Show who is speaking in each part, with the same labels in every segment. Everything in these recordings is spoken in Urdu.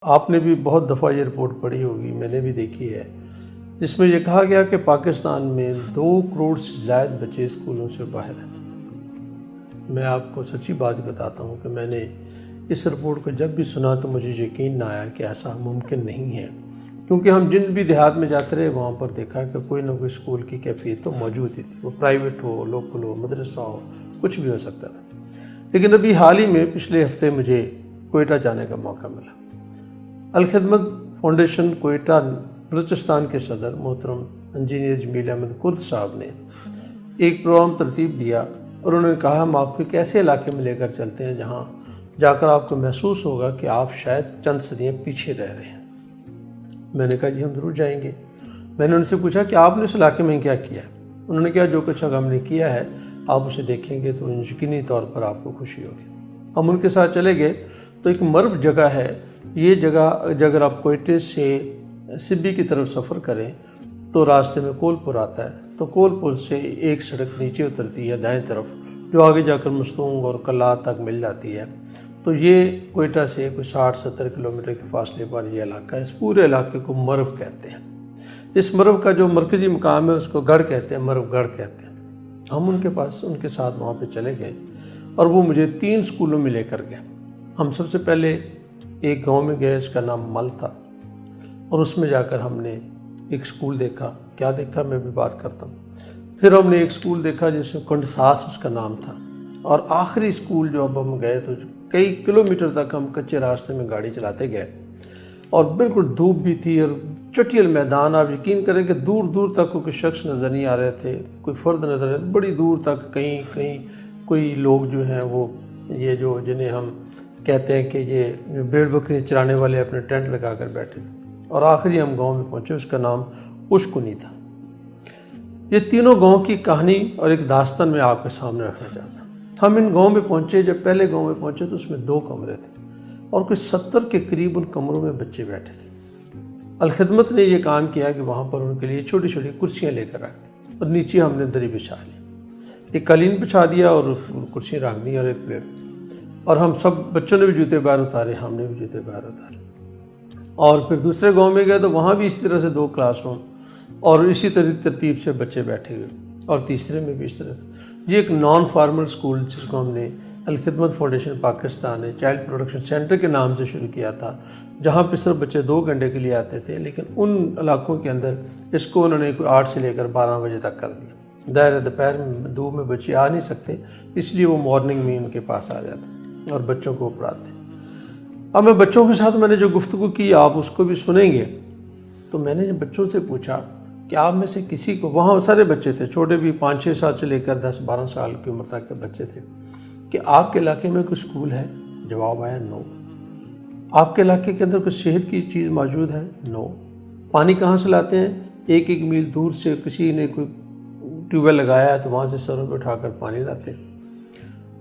Speaker 1: آپ نے بھی بہت دفعہ یہ رپورٹ پڑھی ہوگی، میں نے بھی دیکھی ہے، جس میں یہ کہا گیا کہ پاکستان میں 2 کروڑ سے زائد بچے اسکولوں سے باہر ہیں۔ میں آپ کو سچی بات بتاتا ہوں کہ میں نے اس رپورٹ کو جب بھی سنا تو مجھے یقین نہ آیا کہ ایسا ممکن نہیں ہے، کیونکہ ہم جن بھی دیہات میں جاتے رہے وہاں پر دیکھا کہ کوئی نہ کوئی اسکول کی کیفیت تو موجود ہی تھی، وہ پرائیویٹ ہو، لوکل ہو، مدرسہ ہو، کچھ بھی ہو سکتا تھا۔ لیکن ابھی حال ہی میں پچھلے ہفتے مجھے کوئٹہ جانے کا موقع ملا۔ الخدمت فاؤنڈیشن کوئٹہ بلوچستان کے صدر محترم انجینئر جمیل احمد کرد صاحب نے ایک پروگرام ترتیب دیا اور انہوں نے کہا ہم آپ کو ایک ایسے علاقے میں لے کر چلتے ہیں جہاں جا کر آپ کو محسوس ہوگا کہ آپ شاید چند صدیاں پیچھے رہ رہے ہیں۔ میں نے کہا جی ہم ضرور جائیں گے۔ میں نے ان سے پوچھا کہ آپ نے اس علاقے میں کیا کیا ہے؟ انہوں نے کہا جو کچھ ہم نے کیا ہے آپ اسے دیکھیں گے تو یقینی طور پر آپ کو خوشی ہوگی۔ ہم ان کے ساتھ چلے گئے تو ایک مرو جگہ ہے، یہ جگہ اگر آپ کوئٹے سے سبی کی طرف سفر کریں تو راستے میں کول پور آتا ہے، تو کول پور سے ایک سڑک نیچے اترتی ہے دائیں طرف جو آگے جا کر مستونگ اور کلات تک مل جاتی ہے۔ تو یہ کوئٹہ سے کوئی 60-70 کلومیٹر کے فاصلے پر یہ علاقہ ہے۔ اس پورے علاقے کو مرو کہتے ہیں۔ اس مرو کا جو مرکزی مقام ہے اس کو گڑھ کہتے ہیں، مرو گڑھ کہتے ہیں۔ ہم ان کے ساتھ وہاں پہ چلے گئے اور وہ مجھے 3 اسکولوں میں لے کر گئے۔ ہم سب سے پہلے ایک گاؤں میں گئے، اس کا نام مل تھا، اور اس میں جا کر ہم نے ایک اسکول دیکھا۔ کیا دیکھا میں بھی بات کرتا ہوں۔ پھر ہم نے ایک اسکول دیکھا جس میں کنڈساس اس کا نام تھا، اور آخری اسکول جو اب ہم گئے تو کئی کلومیٹر تک ہم کچے راستے میں گاڑی چلاتے گئے، اور بالکل دھوپ بھی تھی اور چٹیل میدان۔ آپ یقین کریں کہ دور دور تک کوئی شخص نظر نہیں آ رہے تھے، کوئی فرد نظر آ رہے تھے، بڑی دور تک کہیں کوئی لوگ جو ہیں وہ یہ جو جنہیں ہم کہتے ہیں کہ یہ بھیڑ بکری چرانے والے اپنے ٹینٹ لگا کر بیٹھے تھے۔ اور آخری ہم گاؤں میں پہنچے، اس کا نام اشکنی تھا۔ یہ تینوں گاؤں کی کہانی اور ایک داستان میں آپ کے سامنے رکھنا چاہتا ہوں۔ ہم ان گاؤں میں پہنچے، جب پہلے گاؤں میں پہنچے تو اس میں 2 کمرے تھے اور کوئی 70 کے قریب ان کمروں میں بچے بیٹھے تھے۔ الخدمت نے یہ کام کیا کہ وہاں پر ان کے لیے چھوٹی چھوٹی کرسیاں لے کر رکھ دی اور نیچے ہم نے دری بچھا لی، ایک قالین بچھا دیا اور کرسیاں رکھ دی اور ایک پلیٹ، اور ہم سب بچوں نے بھی جوتے باہر اتارے، ہم نے بھی جوتے باہر اتارے۔ اور پھر دوسرے گاؤں میں گئے تو وہاں بھی اسی طرح سے 2 کلاس روم اور اسی ترتیب سے بچے بیٹھے ہوئے، اور تیسرے میں بھی اس طرح سے۔ یہ ایک نان فارمل اسکول جس کو ہم نے الخدمت فاؤنڈیشن پاکستان نے چائلڈ پروڈکشن سینٹر کے نام سے شروع کیا تھا، جہاں پہ صرف بچے 2 گھنٹے کے لیے آتے تھے، لیکن ان علاقوں کے اندر اس کو انہوں نے کوئی 8 سے لے کر 12 بجے تک کر دیا۔ ظاہر دوپہر میں دھوپ میں بچے آ نہیں سکتے، اس لیے وہ مارننگ میں ان کے پاس آ جاتے اور بچوں کو پڑھاتے۔ اب میں بچوں کے ساتھ میں نے جو گفتگو کی آپ اس کو بھی سنیں گے، تو میں نے بچوں سے پوچھا کہ آپ میں سے کسی کو، وہاں سارے بچے تھے، چھوٹے بھی 5-6 سال سے لے کر 10-12 سال کی عمر تک کے بچے تھے، کہ آپ کے علاقے میں کوئی اسکول ہے؟ جواب آیا نو۔ آپ کے علاقے کے اندر کوئی صحت کی چیز موجود ہے؟ نو۔ پانی کہاں سے لاتے ہیں؟ 1 میل دور سے کسی نے کوئی ٹیوب ویل لگایا ہے تو وہاں سے سروں پہ اٹھا کر پانی لاتے ہیں۔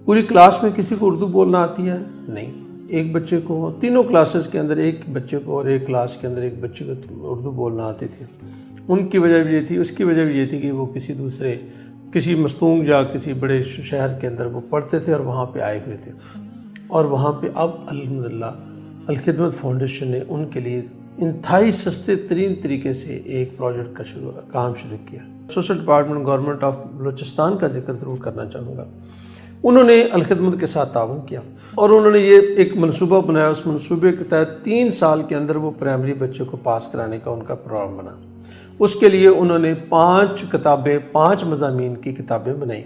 Speaker 1: پوری کلاس میں کسی کو اردو بولنا آتی ہے؟ نہیں۔ ایک بچے کو، تینوں کلاسز کے اندر ایک بچے کو، اور ایک کلاس کے اندر ایک بچے کو اردو بولنا آتی تھی۔ ان کی وجہ بھی یہ تھی، اس کی وجہ بھی یہ تھی کہ وہ کسی مستونگ یا کسی بڑے شہر کے اندر وہ پڑھتے تھے اور وہاں پہ آئے ہوئے تھے، اور وہاں پہ اب الحمدللہ الخدمت فاؤنڈیشن نے ان کے لیے انتہائی سستے ترین طریقے سے ایک پروجیکٹ کا کام شروع کیا۔ Social department government of Balochistan کا ذکر ضرور کرنا چاہوں گا۔ انہوں نے الخدمت کے ساتھ تعاون کیا اور انہوں نے یہ ایک منصوبہ بنایا۔ اس منصوبے کے تحت 3 سال کے اندر وہ پرائمری بچوں کو پاس کرانے کا ان کا پروگرام بنا۔ اس کے لیے انہوں نے 5 کتابیں، 5 مضامین کی کتابیں بنائیں،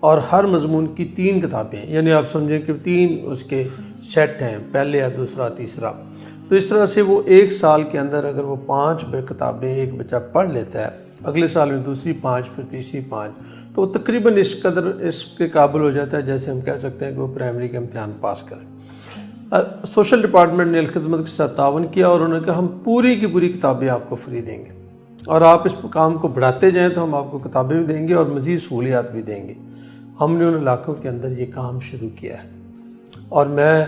Speaker 1: اور ہر مضمون کی 3 کتابیں، یعنی آپ سمجھیں کہ 3 اس کے سیٹ ہیں، پہلے یا دوسرا تیسرا۔ تو اس طرح سے وہ 1 سال کے اندر اگر وہ 5 کتابیں ایک بچہ پڑھ لیتا ہے، اگلے سال میں دوسری 5، پھر تیسری 5، تو وہ تقریباً اس کے قابل ہو جاتا ہے جیسے ہم کہہ سکتے ہیں کہ وہ پرائمری کا امتحان پاس کرے۔ سوشل ڈپارٹمنٹ نے الخدمت کے ساتھ تعاون کیا اور انہوں نے کہا ہم پوری کی پوری کتابیں آپ کو فری دیں گے، اور آپ اس کام کو بڑھاتے جائیں تو ہم آپ کو کتابیں بھی دیں گے اور مزید سہولیات بھی دیں گے۔ ہم نے ان علاقوں کے اندر یہ کام شروع کیا ہے، اور میں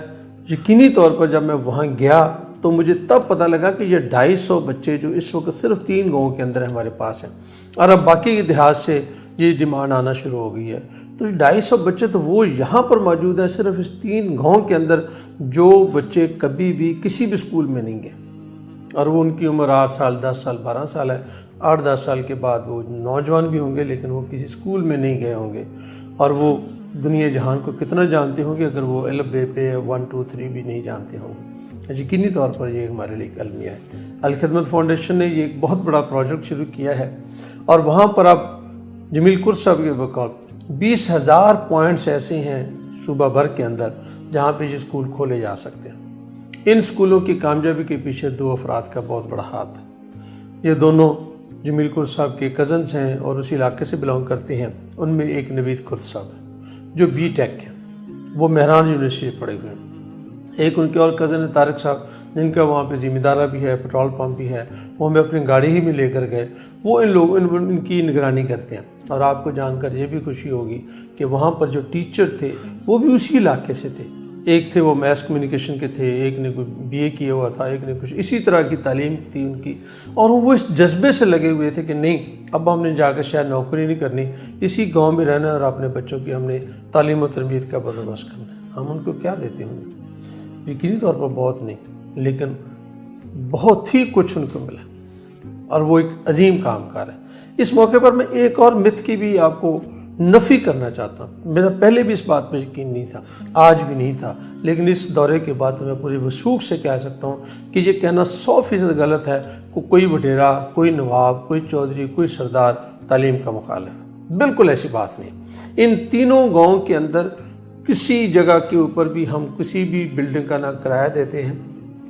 Speaker 1: یقینی طور پر جب میں وہاں گیا تو مجھے تب پتہ لگا کہ یہ 250 بچے جو اس وقت صرف 3 گاؤں کے اندر ہمارے پاس ہیں، اور اب باقی کے دیہات سے یہ ڈیمانڈ آنا شروع ہو گئی ہے، تو 250 بچے تو وہ یہاں پر موجود ہیں صرف اس 3 گاؤں کے اندر، جو بچے کبھی بھی کسی بھی اسکول میں نہیں گئے، اور وہ ان کی عمر 8 سال 10 سال 12 سال ہے، 8-10 سال کے بعد وہ نوجوان بھی ہوں گے لیکن وہ کسی اسکول میں نہیں گئے ہوں گے، اور وہ دنیا جہان کو کتنا جانتے ہوں گے اگر وہ الف بے پہ 1 2 3 بھی نہیں جانتے ہوں گے۔ یقینی طور پر یہ ہمارے لیے ایک المیہ ہے۔ الخدمت فاؤنڈیشن نے یہ ایک بہت بڑا پروجیکٹ شروع کیا ہے، اور وہاں پر اب جمیل کرد صاحب کے بقول 20,000 پوائنٹس ایسے ہیں صوبہ بھر کے اندر جہاں پہ یہ اسکول کھولے جا سکتے ہیں۔ ان اسکولوں کی کامیابی کے پیچھے 2 افراد کا بہت بڑا ہاتھ ہے۔ یہ دونوں جمیل کرد صاحب کے کزنز ہیں اور اسی علاقے سے بلانگ کرتے ہیں۔ ان میں ایک نوید کرد صاحب ہے جو بی ٹیک ہے، وہ مہران یونیورسٹی پڑھے ہوئے ہیں۔ ایک ان کے اور کزن ہے طارق صاحب، جن کا وہاں پہ ذمہ دارہ بھی ہے، پیٹرول پمپ بھی ہے، وہ ہمیں اپنی گاڑی ہی میں لے کر گئے، وہ ان کی نگرانی کرتے ہیں۔ اور آپ کو جان کر یہ بھی خوشی ہوگی کہ وہاں پر جو ٹیچر تھے وہ بھی اسی علاقے سے تھے۔ ایک تھے وہ میس کمیونیکیشن کے تھے، ایک نے کوئی بی اے کیا ہوا تھا، ایک نے کچھ اسی طرح کی تعلیم تھی ان کی، اور وہ اس جذبے سے لگے ہوئے تھے کہ نہیں، اب ہم نے جا کر شاید نوکری نہیں کرنی، اسی گاؤں میں رہنا اور اپنے بچوں کی ہم نے تعلیم و تربیت کا بندوبست کرنا ہے۔ ہم ان کو کیا دیتے ہوں گے؟ یقینی طور پر بہت نہیں، لیکن بہت ہی کچھ ان کو ملا، اور وہ ایک عظیم کام کار ہے۔ اس موقع پر میں ایک اور مت کی بھی آپ کو نفی کرنا چاہتا ہوں۔ میرا پہلے بھی اس بات میں یقین نہیں تھا، آج بھی نہیں تھا، لیکن اس دورے کے بعد میں پوری وثوق سے کہہ سکتا ہوں کہ یہ کہنا 100% غلط ہے کہ کوئی وڈیرا، کوئی نواب، کوئی چودھری، کوئی سردار تعلیم کا مخالف ہے۔ بالکل ایسی بات نہیں۔ ان تینوں گاؤں کے اندر کسی جگہ کے اوپر بھی ہم کسی بھی بلڈنگ کا نہ کرایہ دیتے ہیں،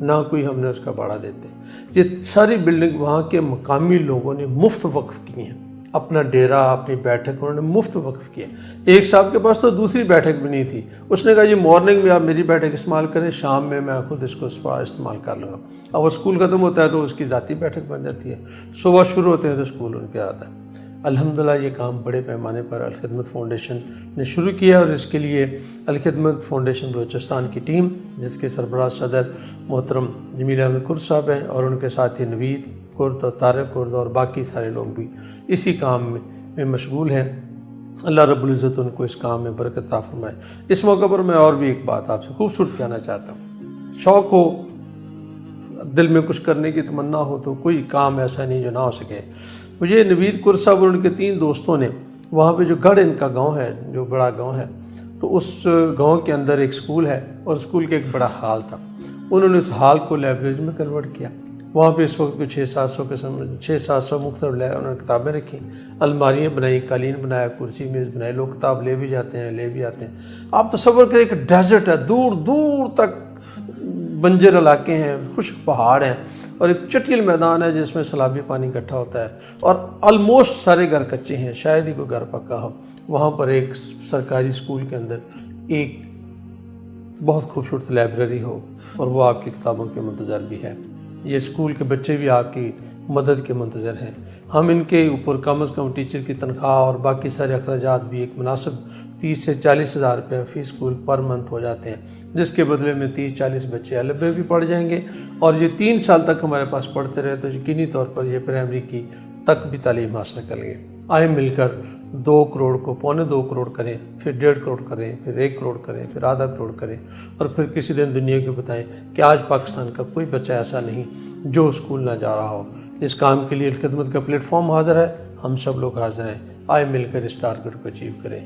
Speaker 1: نہ کوئی ہم نے اس کا بھاڑا دیتے ہیں۔ یہ ساری بلڈنگ وہاں کے مقامی لوگوں نے مفت وقف کی ہیں، اپنا ڈیرا، اپنی بیٹھک انہوں نے مفت وقف کیا۔ ایک صاحب کے پاس تو دوسری بیٹھک بھی نہیں تھی، اس نے کہا یہ مارننگ میں آپ میری بیٹھک استعمال کریں، شام میں میں خود اس کو استعمال کر لوں گا۔ اب وہ اسکول ختم ہوتا ہے تو اس کی ذاتی بیٹھک بن جاتی ہے، صبح شروع ہوتے ہیں تو اسکول ان کے آتا ہے۔ الحمدللہ یہ کام بڑے پیمانے پر الخدمت فاؤنڈیشن نے شروع کیا، اور اس کے لیے الخدمت فاؤنڈیشن بلوچستان کی ٹیم، جس کے سربراہ صدر محترم جمیل احمد کرد صاحب ہیں، اور ان کے ساتھی نوید کرد اور طارق کرد اور باقی سارے لوگ بھی اسی کام میں مشغول ہیں۔ اللہ رب العزت ان کو اس کام میں برکت عطا فرمائے۔ اس موقع پر میں اور بھی ایک بات آپ سے خوبصورت کہنا چاہتا ہوں۔ شوق ہو، دل میں کچھ کرنے کی تمنا ہو تو کوئی کام ایسا نہیں جو نہ ہو سکے۔ مجھے نوید کرد صاحب اور ان کے 3 دوستوں نے وہاں پہ جو گڑھ ان کا گاؤں ہے، جو بڑا گاؤں ہے، تو اس گاؤں کے اندر ایک اسکول ہے، اور اسکول کے ایک بڑا ہال تھا۔ انہوں نے اس ہال کو لائبریری میں کنورٹ کیا۔ وہاں پہ اس وقت کوئی 600-700 مختلف انہوں نے کتابیں رکھی، الماریاں بنائی، قالین بنایا، کرسی میز بنائی، لوگ کتاب لے بھی جاتے ہیں، لے بھی آتے ہیں۔ آپ تصور کریں کہ ڈیزرٹ ہے، دور دور تک بنجر علاقے ہیں، خشک پہاڑ ہیں، اور ایک چٹیل میدان ہے جس میں سیلابی پانی اکٹھا ہوتا ہے، اور آلموسٹ سارے گھر کچے ہیں، شاید ہی کوئی گھر پکا ہو۔ وہاں پر ایک سرکاری اسکول کے اندر ایک بہت خوبصورت لائبریری ہو، اور وہ آپ کی کتابوں کے منتظر بھی ہے۔ یہ اسکول کے بچے بھی آپ کی مدد کے منتظر ہیں۔ ہم ان کے اوپر کم از کم ٹیچر کی تنخواہ اور باقی سارے اخراجات بھی ایک مناسب 30 سے 40 ہزار روپے فی اسکول پر منتھ ہو جاتے ہیں، جس کے بدلے میں 30-40 بچے الف بے بھی پڑھ جائیں گے، اور یہ 3 سال تک ہمارے پاس پڑھتے رہے تو یقینی طور پر یہ پرائمری کی تک بھی تعلیم حاصل کر لیں گے۔ آئیں مل کر 2 کروڑ کو 2.25 کروڑ کریں، پھر 1.5 کروڑ کریں، پھر 1 کروڑ کریں، پھر آدھا کروڑ کریں، اور پھر کسی دن دنیا کو بتائیں کہ آج پاکستان کا کوئی بچہ ایسا نہیں جو اسکول نہ جا رہا ہو۔ اس کام کے لیے الخدمت کا پلیٹ فارم حاضر ہے، ہم سب لوگ حاضر ہیں۔ آئیں مل کر اس ٹارگٹ کو اچیو کریں۔